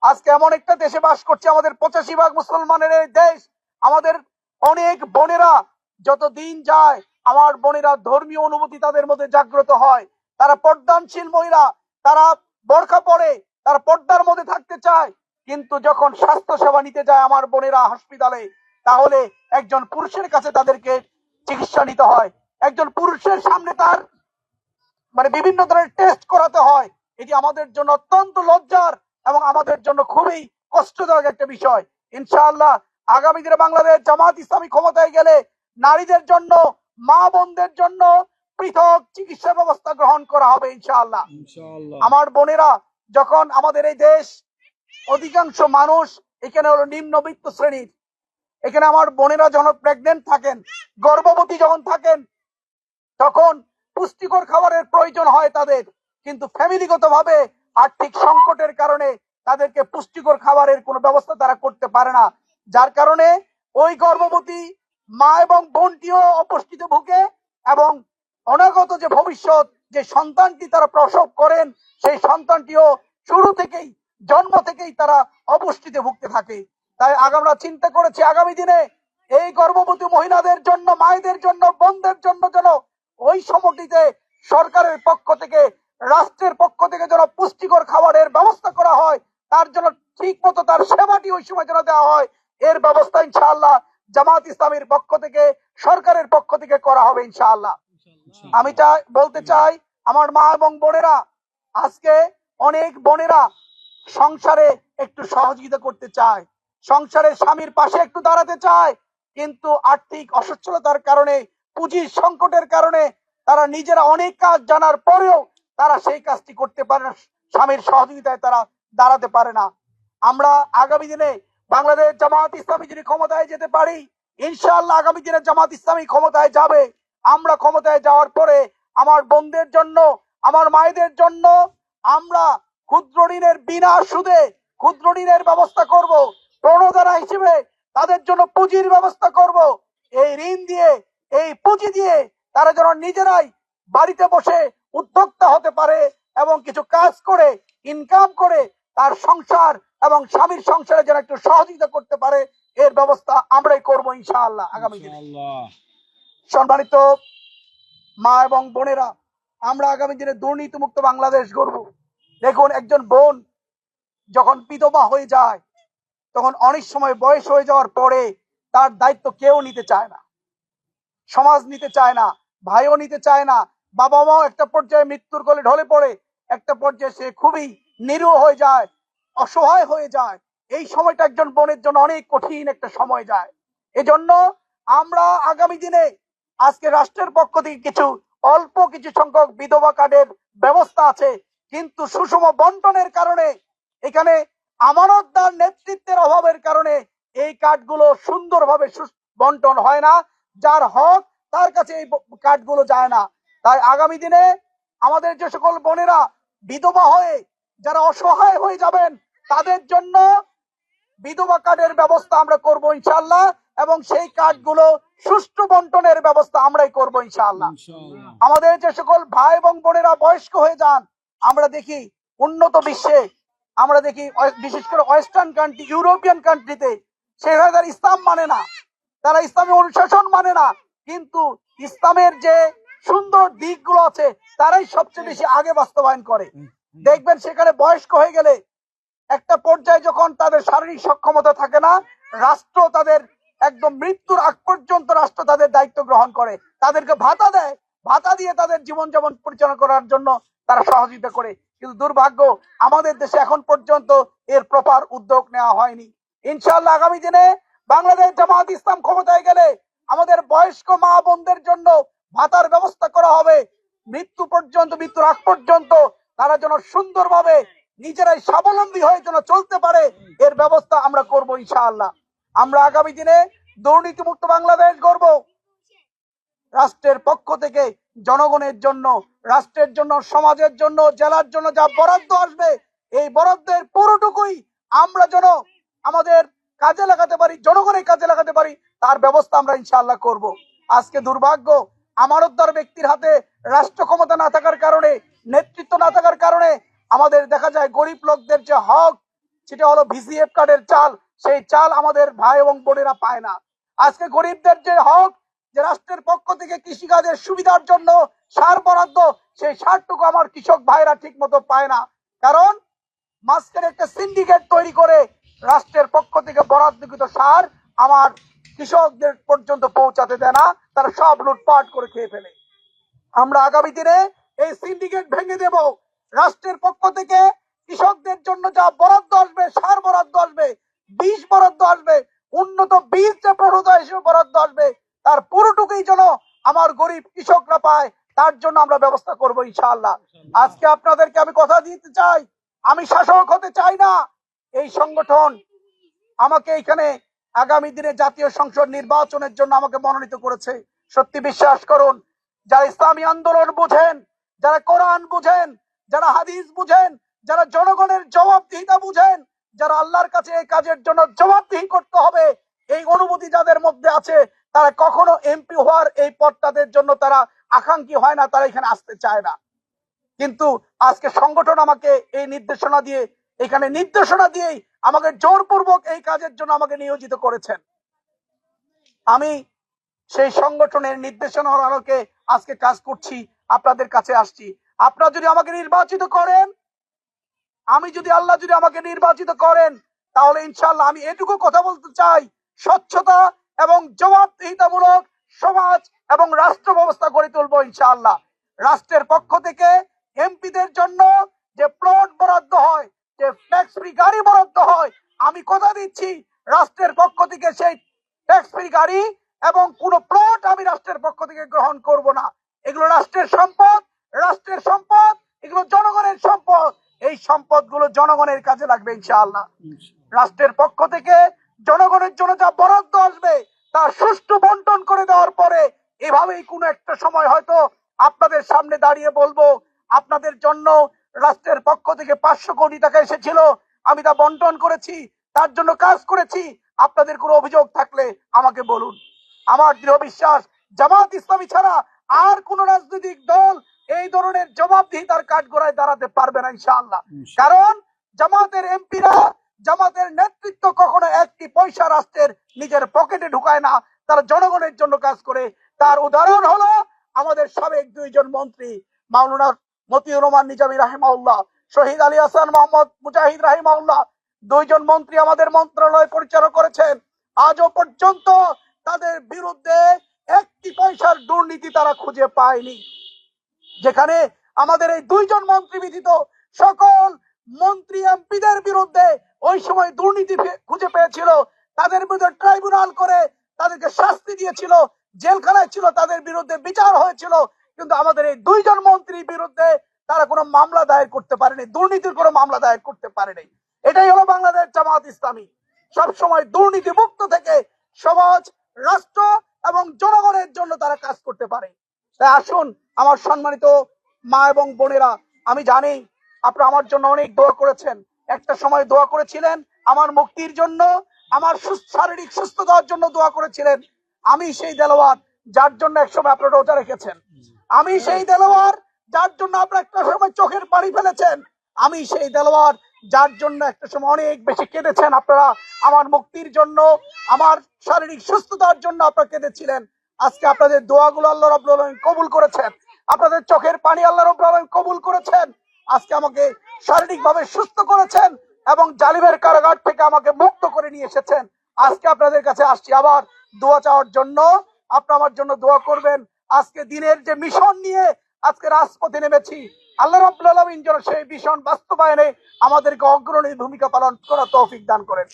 আজকে এমন একটা দেশে বাস করছে, আমাদের 85% মুসলমানের এই দেশ। আমাদের অনেক বোনেরা যত দিন যায়, আমার বোনেরা ধর্মীয় অনুভূতি তাদের মধ্যে জাগ্রত হয়। তারা পর্দানশীল মহিলা, তারা বোরকা পরে, তারা পর্দার মধ্যে থাকতে চায়। কিন্তু যখন স্বাস্থ্য সেবা নিতে যায় আমার বোনেরা হসপিটালে, তাহলে একজন পুরুষের কাছে তাদেরকে চিকিৎসা নিতে হয়। একজন পুরুষের সামনে তার বিভিন্ন ধরনের টেস্ট করাতে হয়। এটি আমাদের জন্য অত্যন্ত লজ্জার এবং আমাদের জন্য খুবই কষ্টদায়ক একটা বিষয়। ইনশাআল্লাহ আগামী দিনে বাংলাদেশ জামাত ইসলামী ক্ষমতায় গেলে নারীদের জন্য, মা বোনদের জন্য পৃথক চিকিৎসা ব্যবস্থা গ্রহণ করা হবে ইনশাআল্লাহ। আমার বোনেরা, যখন আমাদের এই দেশ অধিকাংশ মানুষ এখানে হলো নিম্নবিত্ত শ্রেণীর, এখানে আমার বোনেরা যখন প্রেগনেন্ট থাকেন, গর্ভবতী যখন থাকেন, তখন পুষ্টিকর খাবারের প্রয়োজন হয় তাদের। কিন্তু ফ্যামিলিগত ভাবে আর্থিক সংকটের কারণে তাদেরকে পুষ্টিকর খাবারের কোনো ব্যবস্থা তারা করতে পারে না, যার কারণে ওই গর্ভবতী মা এবং বোনটিও অপুষ্টিতে ভুগে এবং অনাগত যে ভবিষ্যৎ যে সন্তানটি তারা প্রসব করেন, সেই সন্তানটিও শুরু থেকেই, জন্ম থেকেই তারা অপুষ্টিতে ভুগতে থাকে। তাই আমরা চিন্তা করেছি আগামী দিনে এই গর্ভবতী মহিলাদের জন্য, মায়েদের জন্য, বোনদের জন্য যেন ওই সময়টিতে সরকারের পক্ষ থেকে, রাষ্ট্রের পক্ষ থেকে যেন পুষ্টিকর খাবারের ব্যবস্থা করা হয়, তার জন্য ঠিক মতো তার সেবাটি ওই সময় যেন দেওয়া হয়, এর ব্যবস্থা ইনশাআল্লাহ জামাত ইসলামের পক্ষ থেকে, সরকারের পক্ষ থেকে করা হবে ইনশাআল্লাহ। আমি বলতে চাই, আমার মা এবং বোনেরা, আজকে অনেক বোনেরা সংসারে একটু সহযোগিতা করতে চায়, সংসারে স্বামীর পাশে একটু দাঁড়াতে চায়, কিন্তু আর্থিক অসচ্ছলতার কারণে, পুঁজির সংকটের কারণে তারা নিজেরা অনেক কাজ জানার পরেও তারা সেই কাজটি করতে পারে না, স্বামীর সহযোগিতায় তারা দাঁড়াতে পারে না। আমরা আগামী দিনে বাংলাদেশ জামাত ইসলামী যদি ক্ষমতায় যেতে পারি, ইনশাআল্লাহ আগামী দিনে জামাত ইসলামী ক্ষমতায় যাবে। আমরা ক্ষমতায় যাওয়ার পরে আমার বোনদের জন্য, আমার মায়েদের জন্য আমরা ক্ষুদ্র ঋণের বিনা সুদে ক্ষুদ্র ঋণের ব্যবস্থা করব, প্রণোদনা হিসেবে তাদের জন্য পুঁজির ব্যবস্থা করব। এই ঋণ দিয়ে, এই পুঁজি দিয়ে তারা যেন নিজেরাই বাড়িতে বসে উদ্যোক্তা হতে পারে এবং কিছু কাজ করে, ইনকাম করে তার সংসার এবং স্বামীর সংসারে যেন একটু সহযোগিতা করতে পারে, এর ব্যবস্থা আমরাই করব ইনশাআল্লাহ আগামী দিনে। সম্মানিত মা এবং বোনেরা, আমরা আগামী দিনে দুর্নীতিমুক্ত বাংলাদেশ গড়ব। দেখুন, একজন বোন যখন বিধবা হয়ে যায়, তখন অনেক সময় বয়স হয়ে যাওয়ার পরে তার দায়িত্ব কেউ নিতে চায় না, সমাজ নিতে চায় না, ভাইও নিতে চায় না, বাবা মাও একটা পর্যায়ে মৃত্যুর কোলে ঢলে পড়ে, একটা পর্যায়ে সে খুবই নিরীহ হয়ে যায়, অসহায় হয়ে যায়। এই সময়টা একজন বোনের জন্য অনেক কঠিন একটা সময় যায়। এজন্য আমরা আগামী দিনে আজকে রাষ্ট্রের পক্ষ থেকে অল্প কিছু সংখ্যক বিধবা কার্ডের ব্যবস্থা আছে, কিন্তু সুষম বন্টনের কারণে, এখানে আমানতদার নেতৃত্বের অভাবের কারণে এই কার্ডগুলো সুন্দরভাবে বন্টন হয় না, যার হক তার কাছে এই কার্ডগুলো যায় না। তাই আগামী দিনে আমাদের যে সকল বোনেরা বিধবা হয়ে যারা অসহায় হয়ে যাবেন, তাদের জন্য বিধবা কার্ডের ব্যবস্থা আমরা করব ইনশাআল্লাহ, এবং সেই কার্ডগুলো সুষ্ঠু বন্টনের ব্যবস্থা আমরাই করব ইনশাআল্লাহ। আমাদের যে সকল ভাই এবং বোনেরা বয়স্ক হয়ে যান, আমরা দেখি উন্নত বিশ্বে, আমরা দেখি বিশেষ করে ওয়েস্টার্ন কান্ট্রি, ইউরোপিয়ান কান্ট্রিতে সেখানে তারা ইসলাম মানে না, তারা ইসলামী অনুশাসন মানে না, কিন্তু ইসলামের যে সুন্দর দিকগুলো আছে তারাই সবচেয়ে বেশি আগে বাস্তবায়ন করে। দেখবেন সেখানে বয়স্ক হয়ে গেলে একটা পর্যায়ে যখন তাদের শারীরিক সক্ষমতা থাকে না, রাষ্ট্র তাদের একদম মৃত্যুর আগ পর্যন্ত রাষ্ট্র তাদের দায়িত্ব গ্রহণ করে, তাদেরকে ভাতা দেয়, ভাতা দিয়ে তাদের জীবনযাপন পরিচালনা করার জন্য তারা সহযোগিতা করে। কিন্তু দুর্ভাগ্য, আমাদের দেশে এখন পর্যন্ত এর প্রপার উদ্যোগ নেওয়া হয়নি। ইনশাআল্লাহ আগামী দিনে বাংলাদেশ জামাত ইসলাম ক্ষমতায় গেলে আমাদের বয়স্ক মা বোনদের জন্য ভাতার ব্যবস্থা করা হবে, মৃত্যুর আগ পর্যন্ত তারা যেন সুন্দরভাবে নিজেরাই স্বাবলম্বী হয়ে যেন চলতে পারে, এর ব্যবস্থা আমরা করব ইনশাআল্লাহ। আমরা আগামী দিনে দুর্নীতিমুক্ত বাংলাদেশ গড়ব। রাষ্ট্রের পক্ষ থেকে জনগণের জন্য, রাষ্ট্রের জন্য, সমাজের জন্য, জেলার জন্য যা বরাদ্দ আসবে, এই বরাদ্দের পুরোটুকুই আমরা যেন আমাদের কাজে লাগাতে পারি, জনগণের কাজে লাগাতে পারি, তার ব্যবস্থা আমরা ইনশাআল্লাহ করব। আজকে দুর্ভাগ্য, আমানতদার ব্যক্তির হাতে রাষ্ট্র ক্ষমতা না থাকার কারণে, নেতৃত্ব না থাকার কারণে আমাদের দেখা যায় গরিব লোকদের যে হক, সেটা হলো ভিসিএফ কার্ডের চাল। সেই চাল আমাদের ভাই এবং বোনেরা পায় না। আজকে গরিবদের যে হক, যে রাষ্ট্রের পক্ষ থেকে কৃষিকাজের সুবিধার জন্য সার বরাদ্দ, সেই সারটুকু আমার কৃষক ভাইরা ঠিক মতো পায় না। কারণ মাঝখানে একটা সিন্ডিকেট তৈরি করে রাষ্ট্রের পক্ষ থেকে বরাদ্দকৃত সার আমার কৃষকদের পর্যন্ত পৌঁছাতে দেয় না, তারা সব লুটপাট করে খেয়ে ফেলে। আমরা আগামী দিনে এই সিন্ডিকেট ভেঙে দেব। রাষ্ট্রের পক্ষ থেকে কৃষকদের জন্য যা বরাদ্দ আসবে, সার বরাদ্দ আসবে, বীজ বরাদ্দ আসবে, উন্নত বীজ যে প্রণোদনা হিসেবে বরাদ্দ আসবে, তার পুরোটুকুই যেন আমার গরিব কৃষকরা পায়, তার জন্য আমরা ব্যবস্থা করব ইনশাআল্লাহ। আজকে আপনাদেরকে আমি কথা দিতে চাই, আমি শাসক হতে চাই না। এই সংগঠন আমাকে এখানে আগামী দিনে জাতীয় সংসদ নির্বাচনের জন্য আমাকে মনোনীত করেছে। সত্যি বিশ্বাস করুন, যারা ইসলামী আন্দোলন বুঝেন, যারা কোরআন বুঝেন, যারা হাদিস বুঝেন, যারা জনগণের জবাবদিহিতা বুঝেন, যারা আল্লাহর কাছে এই কাজের জন্য জবাবদিহি করতে হবে, এই অনুভূতি যাদের মধ্যে আছে, তারা কখনো এমপি হওয়ার এই পদটাদের জন্য তারা আকাঙ্ক্ষী হয় না, তারা এখানে আসতে চায় না। কিন্তু আজকে সংগঠন আমাকে এই নির্দেশনা দিয়েই আমাকে জোরপূর্বক এই কাজের জন্য আমাকে নিয়োজিত করেছেন। আমি সেই সংগঠনের নির্দেশনার আলোকে আজকে কাজ করছি, আপনাদের কাছে আসছি। আপনারা যদি আমাকে নির্বাচিত করেন, আল্লাহ যদি আমাকে নির্বাচিত করেন, তাহলে ইনশাআল্লাহ আমি এটুকু কথা বলতে চাই, স্বচ্ছতা এবং জবাবদিহিতামূলক সমাজ এবং রাষ্ট্র ব্যবস্থা গড়ে তুলবো ইনশাআল্লাহ। রাষ্ট্রের পক্ষ থেকে এমপিদের জন্য যে প্লট বরাদ্দ হয়, যে ট্যাক্স ফ্রি গাড়ি বরাদ্দ হয়, আমি কথা দিচ্ছি রাষ্ট্রের পক্ষ থেকে সেই ট্যাক্স ফ্রি গাড়ি এবং কোন প্লট আমি রাষ্ট্রের পক্ষ থেকে গ্রহণ করব না। এগুলো রাষ্ট্রের সম্পদ, এগুলো জনগণের সম্পদ। এই সম্পদগুলো জনগণের কাজে লাগবে ইনশাআল্লাহ। রাষ্ট্রের পক্ষ থেকে জনগণের জন্য যা বরাদ্দ আসবে, তা সুষ্ঠু বন্টন করে দেওয়ার পরে এভাবেই কোনো একটা সময় হয়তো আপনাদের সামনে দাঁড়িয়ে বলবো, আপনাদের জন্য রাষ্ট্রের পক্ষ থেকে 500 কোটি টাকা এসেছিল, আমি তা বন্টন করেছি, তার জন্য কাজ করেছি। আপনাদের কোনো অভিযোগ থাকলে আমাকে বলুন। আমার দৃঢ় বিশ্বাস, জামাত ইসলামী ছাড়া আর কোন রাজনৈতিক দল এই ধরনের জবাবদিহিতার কাঠগড়ায় দাঁড়াতে পারবে না ইনশাআল্লাহ। কারণ জামাতের এমপিরা, জামাতের নেতৃত্ব কখনো একটি পয়সা রাষ্ট্রের নিজের পকেটে ঢুকায় না, তারা জনগণের জন্য কাজ করে। তার উদাহরণ হলো আমাদের সাবেক 2 জন মন্ত্রী, মাওলানা মতিউর রহমান নিজামী রাহিমাহুল্লাহ, শহীদ আলী হাসান মোহাম্মদ মুজাহিদ রাহিমাহুল্লাহ। 2 জন মন্ত্রী আমাদের মন্ত্রণালয় পরিচালনা করেছেন। আজও পর্যন্ত তাদের বিরুদ্ধে একটি পয়সার দুর্নীতি তারা খুঁজে পায়নি। যেখানে আমাদের এই 2 জন মন্ত্রী ব্যতীত সকল মন্ত্রী এমপিদের বিরুদ্ধে ওই সময় দুর্নীতি খুঁজে পেয়েছিল, তাদের বিরুদ্ধে ট্রাইব্যুনাল করে তাদেরকে শাস্তি দিয়েছিল, জেলখানায় ছিল, তাদের বিরুদ্ধে বিচার হয়েছিল। কিন্তু আমাদের এই 2 জন মন্ত্রীর বিরুদ্ধে তারা কোনো মামলা দায়ের করতে পারেনি, দুর্নীতির কোনো মামলা দায়ের করতে পারেনি। এটাই হলো বাংলাদেশ জামাত ইসলামী, সবসময় দুর্নীতি মুক্ত থেকে সমাজ, রাষ্ট্র এবং জনগণের জন্য তারা কাজ করতে পারে। তাই আসুন আমার সম্মানিত মা এবং বোনেরা, আমি জানি আপনারা আমার জন্য অনেক দোয়া করেছেন। একটা সময় দোয়া করেছিলেন আমার মুক্তির জন্য, আমার শারীরিক সুস্থতার জন্য দোয়া করেছিলেন। আমি সেই দেলোয়ার যার জন্য একসময় আপনারা রোজা রেখেছেন, আমি সেই দেলোয়ার যার জন্য আপনারা একটা সময় চোখের পানি ফেলেছেন, আমি সেই দেলোয়ার যার জন্য একটা সময় অনেক বেশি কেঁদেছেন আপনারা। আমার মুক্তির জন্য, আমার শারীরিক সুস্থতার জন্য আপনারা কেঁদেছিলেন। আজকে আপনাদের দোয়াগুলো আল্লাহ রাব্বুল আলামিন কবুল করেছেন, আপনাদের চোখের পানি আল্লাহ রাব্বুল আলামিন কবুল করেছেন। আজকে আমাকে শারীরিকভাবে সুস্থ করেছেন এবং জালিমের কারাগার থেকে আমাকে মুক্ত করে নিয়ে এসেছেন। আজকে আপনাদের কাছে আসছি আবার দোয়া চাওয়ার জন্য, আপনারা আমার জন্য দোয়া করবেন। আজকে দিনের যে মিশন নিয়ে আজকে রাজপথে নেমেছি, আল্লাহ রাব্বুল আলামিন যেন সেই মিশন বাস্তবায়নে আমাদেরকে অগ্রণী ভূমিকা পালন করার তৌফিক দান করেন।